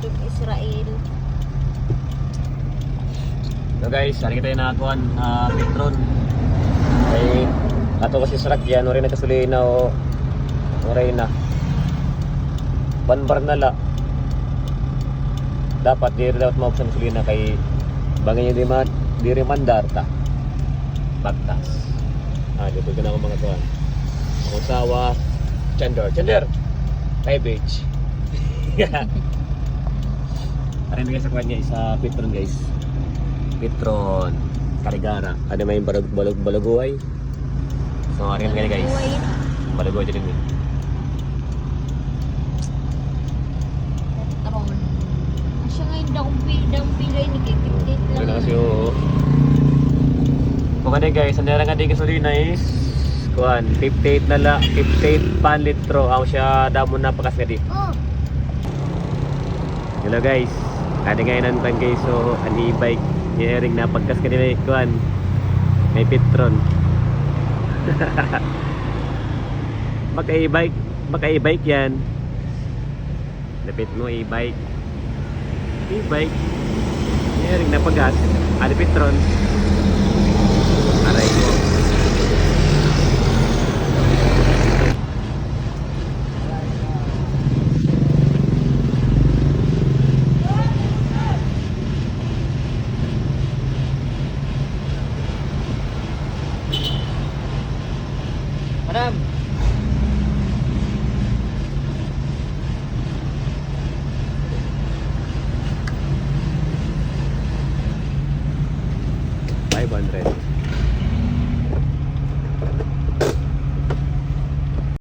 dug Israel. So guys, hari kita nakakuan Petron. Ay ato kasi sakyan ori na kasulina o oray na. Banbar na la. Dapat dapat mo sa gasolina kay bangin yung di remandar ta. Bagtas. Dito ka na ako mga tuwan. Ang usawa, Chandler! Hey, bitch! Arin guys sa kuwan guys, sa Petron guys. Petron, Carigara. Ada may balaguay. So, arin nga guys. Balaguay din yun. Petron. Asya ngayon daw pilay ni kikipit Ito lang. na kasi yung... Kung ano guys, ang nara nga di gasolina is kuhan, 58 na la, 58 pan litro. Ako siya damo na pakasgadi. Oh, Hello guys, ada ngayon ang guys, so an e-bike ni Ering na pagkasgadi na kuhan. May Petron. Maka-e-bike yan. Lapit mo e-bike. E-bike. Ni Ering na pagkas, ada Petron.